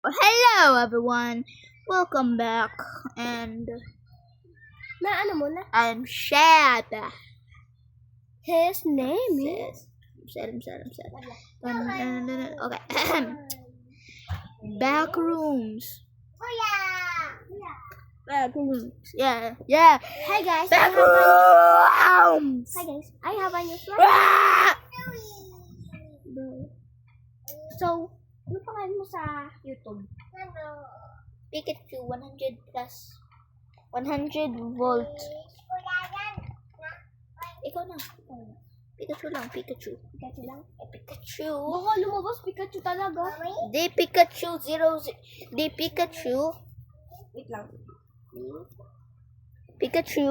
Hello everyone, welcome back, and I'm Shad. His name is... I'm sad. Okay. Back rooms. Back rooms. Yeah. Hi guys, Back rooms. I have a new slide. Ah! So, ano pangalan mo sa YouTube? Pikachu 100 plus 100 volt. Ikaw na. Pikachu lang. Pikachu lang? Pikachu. Baka lumabas Pikachu talaga. Di Pikachu 0. Di Pikachu. Wait lang. Pikachu.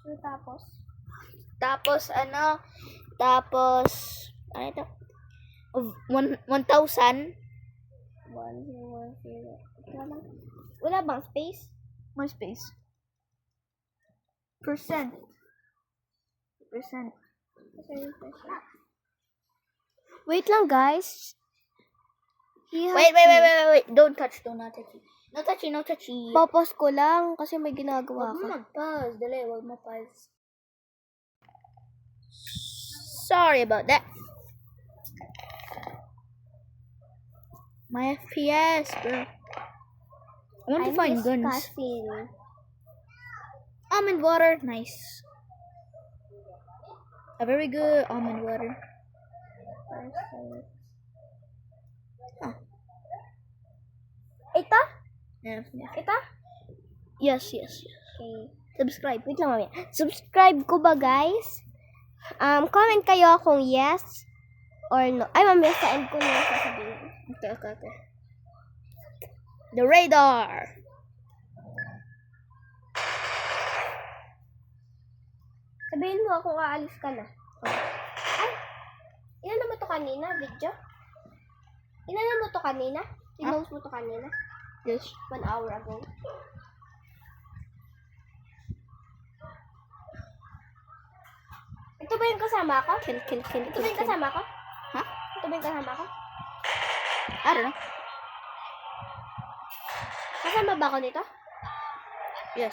So, tapos? Tapos ano ito? 1,000. 1,010. Wala bang space? More space. Percent. Wait lang guys. Wait. Don't touch. No touchy. Popos ko lang kasi may ginagawa Huwag mo ako. mag-pause. Dali, huwag mo pause. Sorry about that. My FPS, bro. I want to find guns. Discussing. Almond water, nice. A very good almond water. Huh. Ito? Yeah. Ito? Yes. Okay. Subscribe. Wait lang mamaya. Subscribe ko ba guys? Comment kayo kung yes or no. Ay, mamaya sa end ko na yung sasabihin. Okay. The radar. Sabihin mo kung aalis ka na. Ay, inano mo to kanina, video? Inano mo to kanina? Pinost mo to kanina? Yes. 1 hour ago. Ito ba yung kasama ko? Kill. Ito ba yung kasama ko? Huh? Ito ba yung kasama ko? I don't know. Kasama ba ako nito? Yes.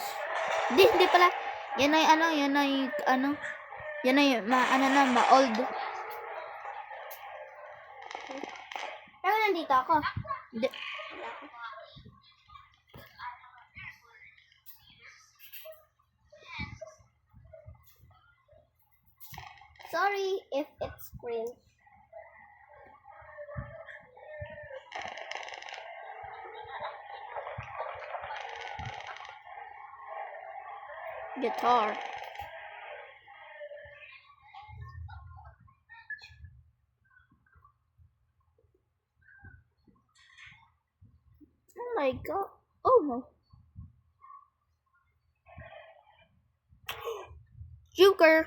Hindi pala. Yan ay ma-old. Pero nandito ako. Hindi. Sorry if it's cringe. Guitar. Oh my god. Oh no. Joker.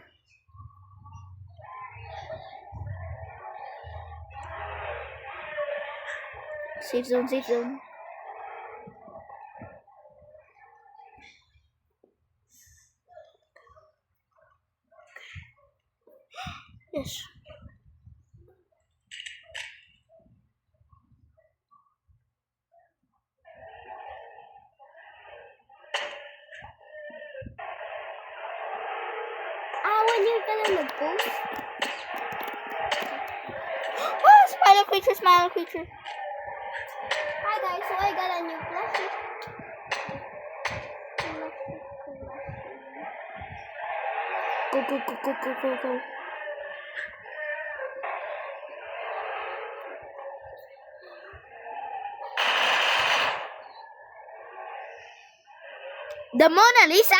Safe zone. Yes. One year ka na nag-post? Oh, smile creature. Hi guys, so I got a new plushie. Go. The Mona Lisa?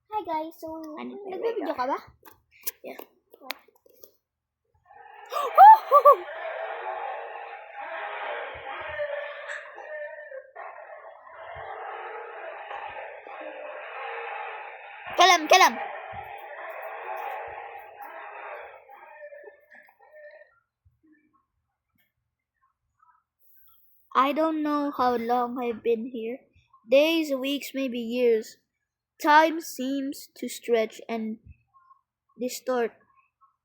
Hi guys, so nag-video ka ba? Yeah. Kill him. I don't know how long I've been here. Days, weeks, maybe years. Time seems to stretch and distort.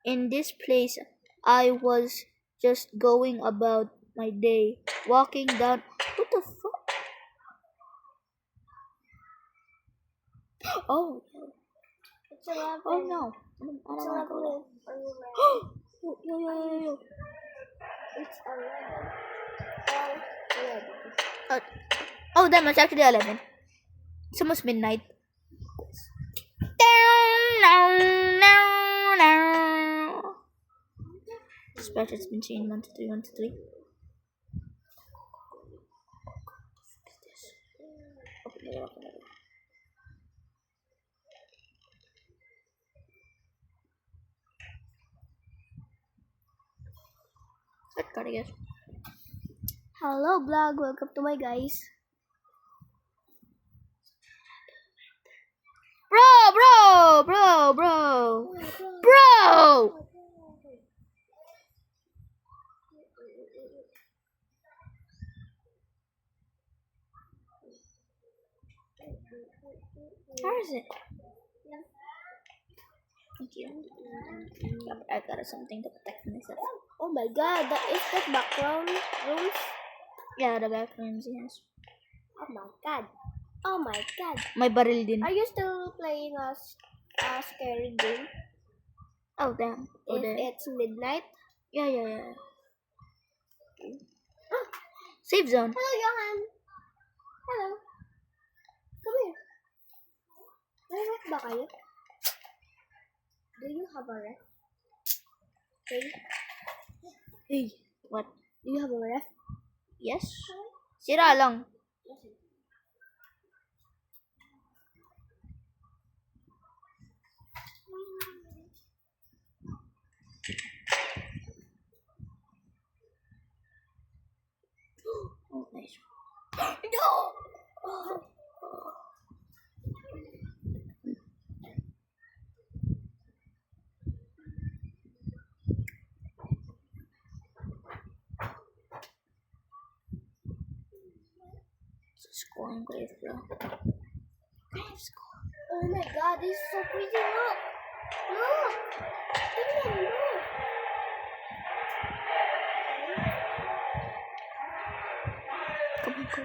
In this place, I was just going about my day, walking down. What the fuck? Oh, It's 11. oh no. I don't It's wanna go 11. there. Are you ready? Yo. It's 11. All ready. Oh, damn, it's actually 11. It's almost midnight. Dispatch has been changed 1 to 3, 1 to 3. Open it up. Cut, I guess. Hello, vlog. Welcome to my guys. Bro! Where is it? Thank you. I got something to protect myself. Oh my god, that is that background rooms. Yeah, the bathrooms, yes. Oh my god. Oh my god. May baril din. Are you still playing a scary game? Oh, damn. Oh, If there. it's midnight? Yeah. Ah, Safe zone. hello, Johan. Hello. Come here. May ref ba kayo? Do you have a ref? Okay. Hey. What? Do you have a ref? Yes? Sira lang. Oh, nice. No! It's a scoring grave, bro. Grave score. Oh my god, this is so pretty. Look. Look. Tingnan mo. Come on, go.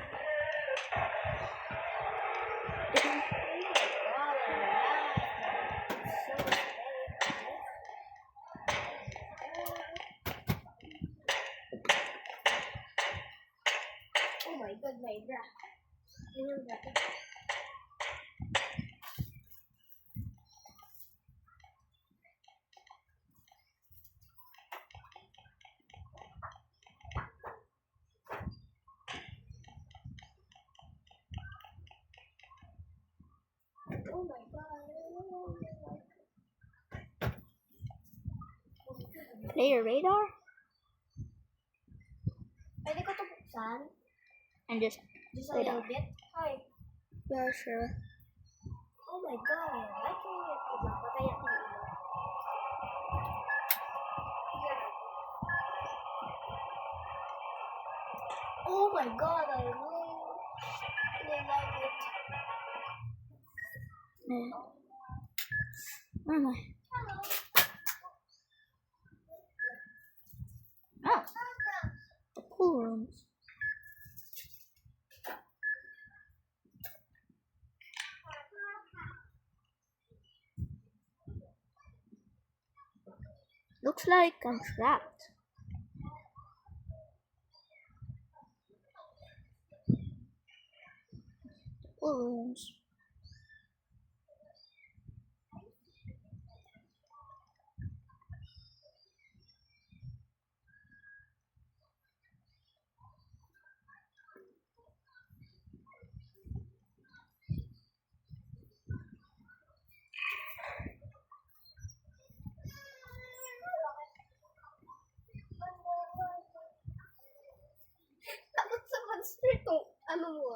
Oh my god, my bra. Ayun ba? Oh my god. Player radar? Pwede ko ito buksan? And just Just a wait little out. bit? Hi. Yeah, sure. Oh my god, I like it. Patay ako ng ilaw. Yeah. Oh my god, I really like it. Yeah. Where am I? Hello. Oh, the pool rooms. Looks like I'm trapped. Pool rooms. Takot sa monster to. Ano mo?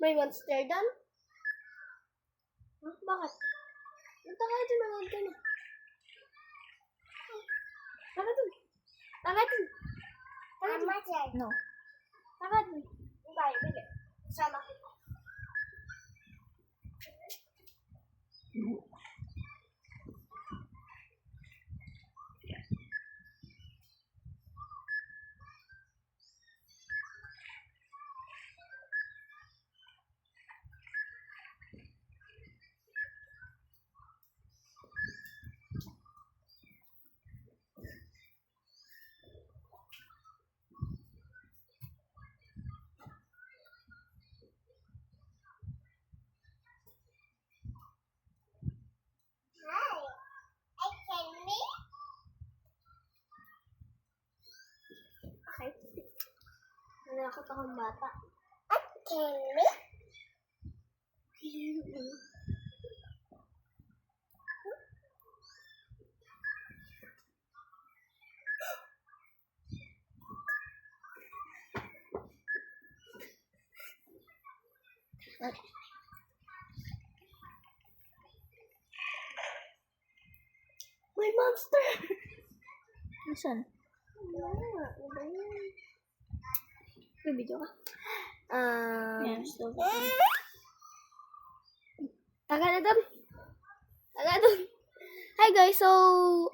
May monster doon? Huh? Bakit? Punta kayo dun, nanood ka na. Tara dun. Tara dun. Tara dun. No. Tara dun. Tayo, bili. Sama kita. Okay. Nanakot akong bata. At Kenny? My monster! Nasaan? May video ka? Yan, so, Taga doon. Hi guys, so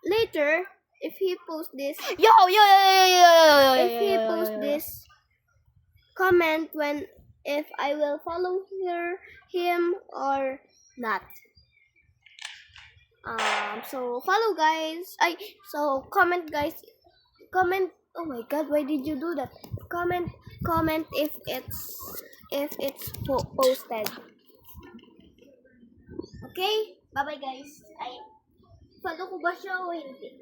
later if he post this, yo. if he post this, comment if I will follow him or not. So follow guys. So comment guys. Comment. Oh my God, why did you do that? Comment if it's posted. Okay? Bye-bye guys. Follow ko ba siya o hindi?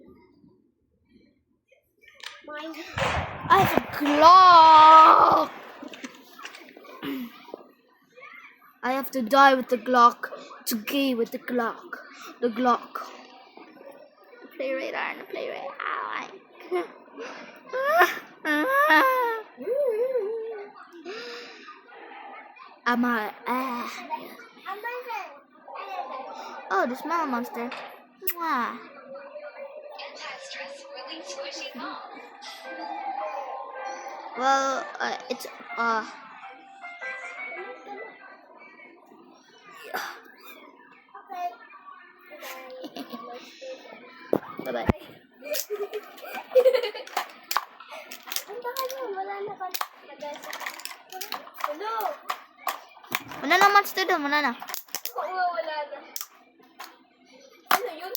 I have a Glock. I have to die with the Glock, to gay with the Glock. The Glock. Play radar and play radar. Oh, the small monster. Mwah. Well, it's bye bye. Hello. Mana na monster doon, mana na. Oo, wala na. Ano yun?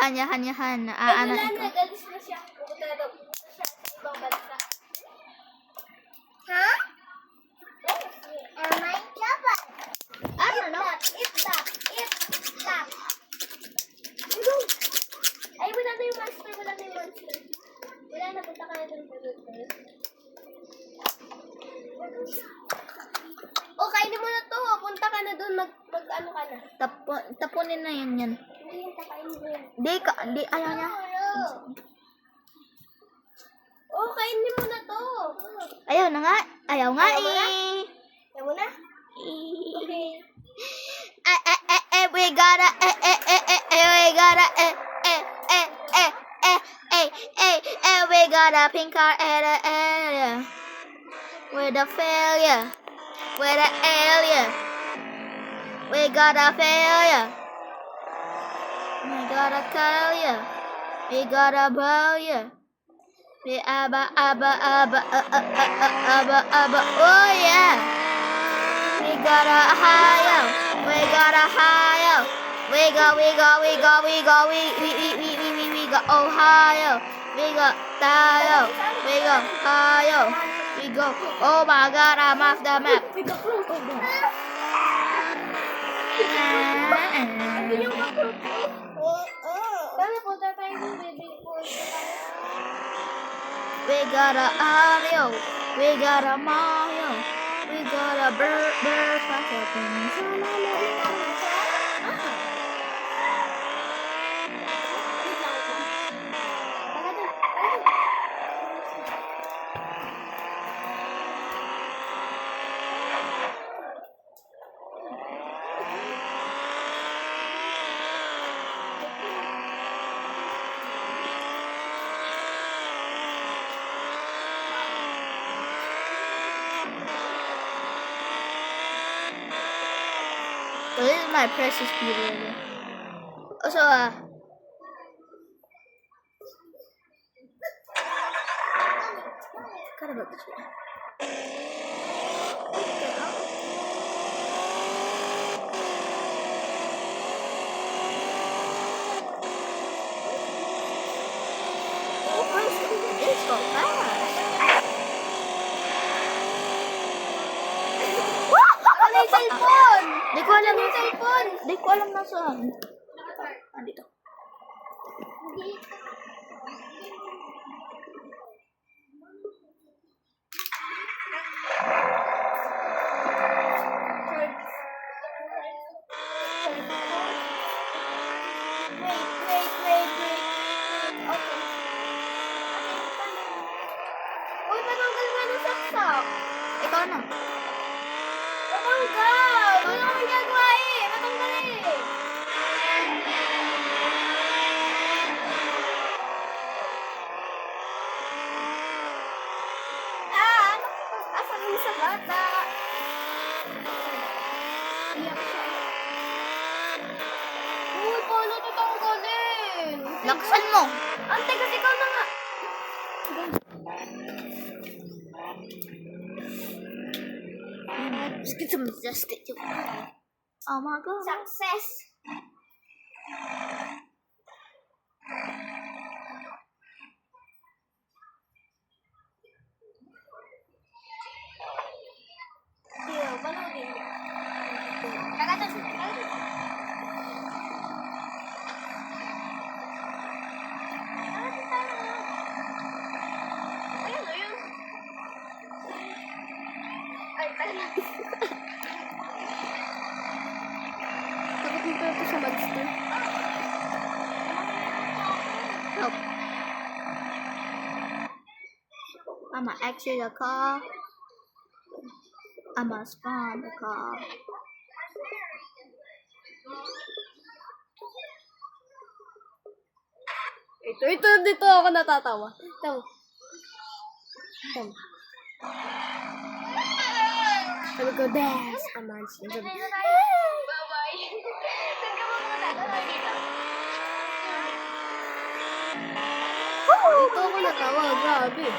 Yahan. Wala na, galis na siya. Pupunta na daw siya sa ibang bansa. Ha? Am I Japan? Ano? Itlap. Ay, wala na yung monster. Wala na, punta ka na doon. O, kainin mo na to. Punta ka na doon. Mag-ano ka na. Tapunin na yan. Hindi yung kakainin mo yan. Di, ayaw niya. Oh, kainin mo na to. Ayaw na nga. Ayaw nga Ayaw mo na? eh. Ayaw mo na? Okay. We gotta, we got a pink car at the area. We're the failure. We're the alien. We got a failure. We gotta tell ya. We gotta bow ya. We abba, oh yeah. We gotta higher. We gotta higher. We go Ohio. We go Tayo. We go Ohio. We go. Oh my God, I'm off the map. Paano punta tayo ng baby? We got a Mario. We got a Mario. We got a bird, So this is my precious beauty. Also, kind of about this way. This go fast. Ano yung cellphone? Di ko alam Yung cellphone. Di ko alam nasaan. Dito. Wait. Okay. Uy, matanggal nga ng saksak. Ikaw na. Matanggal! Wala akong ginagawa eh. Matanggal eh. Ano? Asan yung sa bata? Iyak siya. Uy, paano ito tanggalin? Laksan mo. Ante, kasi ikaw na nga. Let's get some zest. Oh my god. Success. Deal, panoodin mo. Kagatan siya. Ay, tayo. Takot nito ito sa monster. Help. I'ma exit the car. I'ma spawn the car. Dito ako natatawa. Ito. Sabi ko, there's a monster. Sabi, bye-bye. Saan ka muna? Dito ako natawa. Grabe.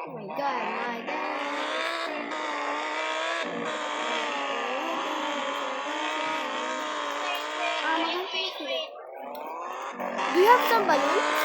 Oh my God, my God. Do you have some balloons?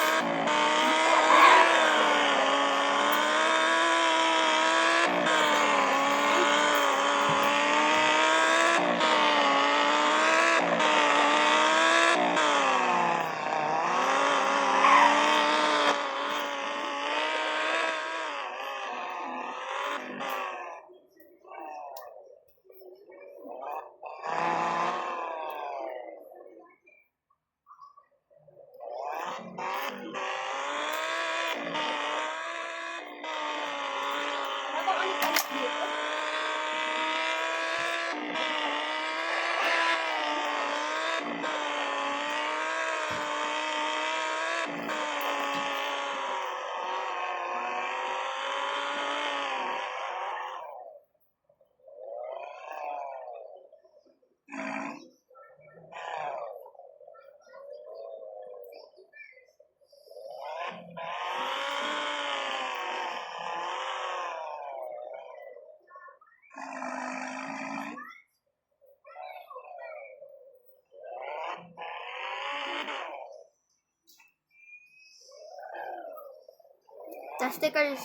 The stickers.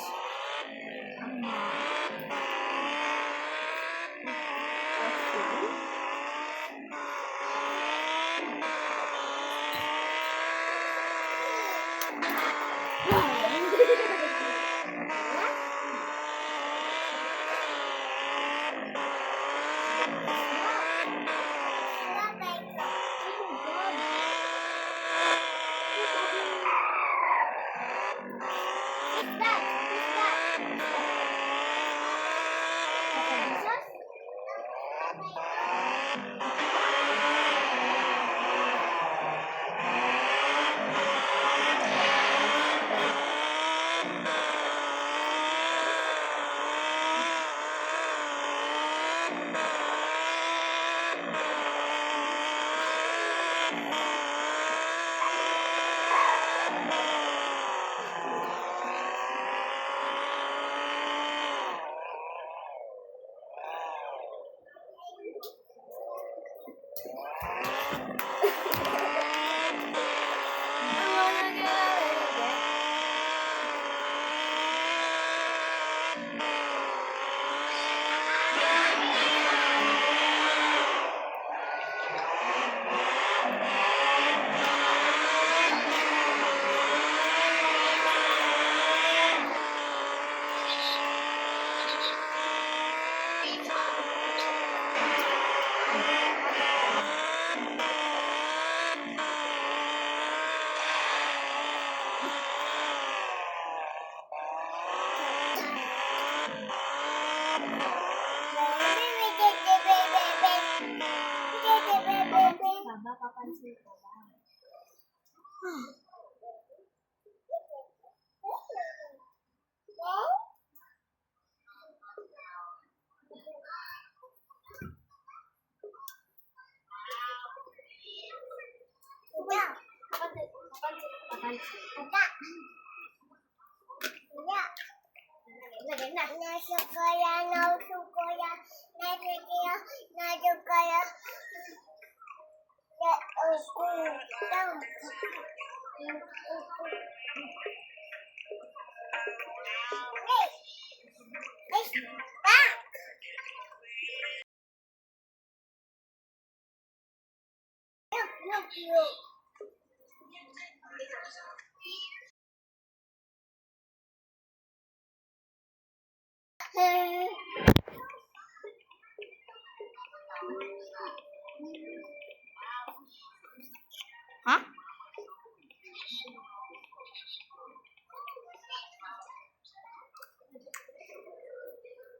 Huh?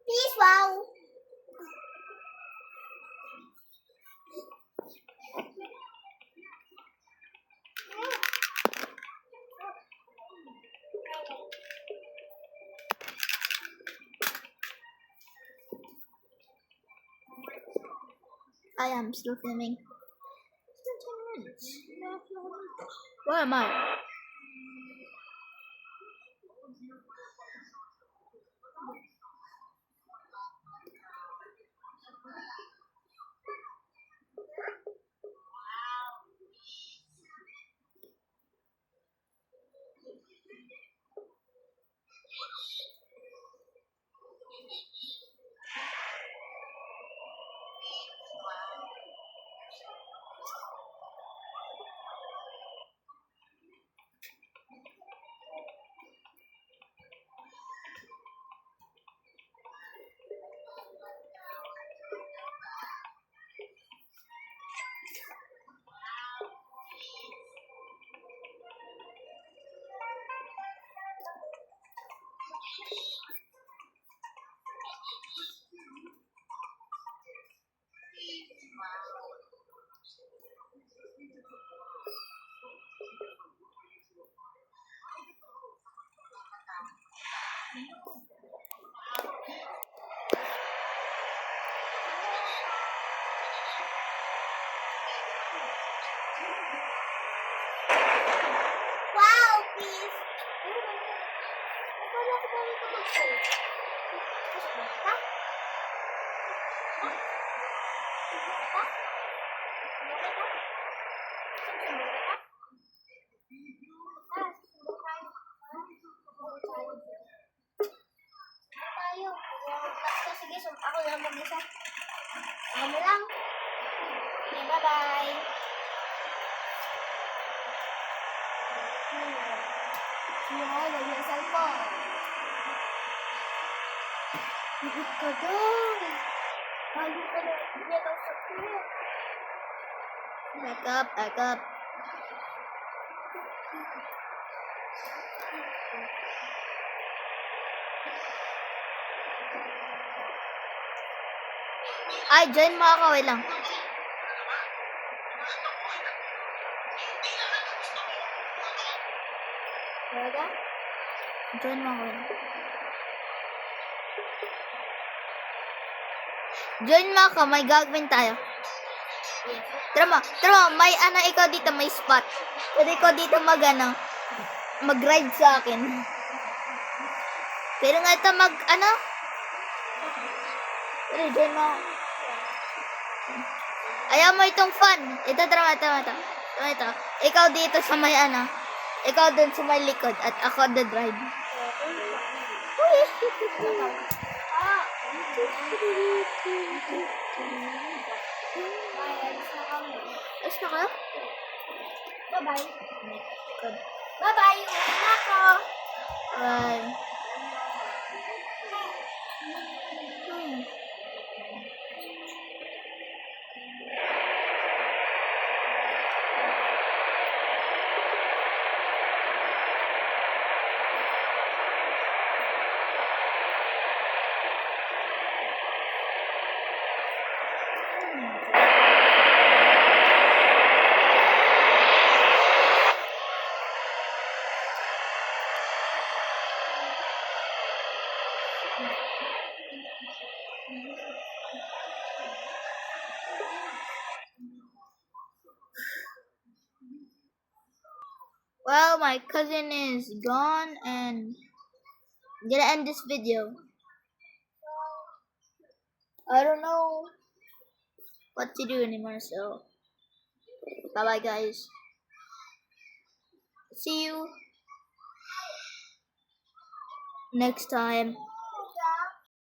Please, wow. I am still filming. Where am I? Wow, please. Sige, ako lang mag-isa. Ano lang. Okay, bye-bye. Wow, nag-iasal ko. Higit ka daw. Bago ka na niya daw sa kuya. Back up, back up. Ay, join mo ako, wait lang. Talaga? Join mo ako, wait lang. Join mo ako, may gagawin tayo. Tara mo, may ikaw dito, may spot. Pwede ko dito mag-ride sa akin. Pero nga ito Pwede, join mo ako. Ayaw mo itong fun. Ito. Ikaw dito sa may ikaw dun sa may likod at ako the drive. Ayos na kayo? Bye-bye. Good. Bye-bye. Uwi na ako. Bye. Well, my cousin is gone and I'm gonna end this video. I don't know what to do anymore, so bye bye, guys. See you next time.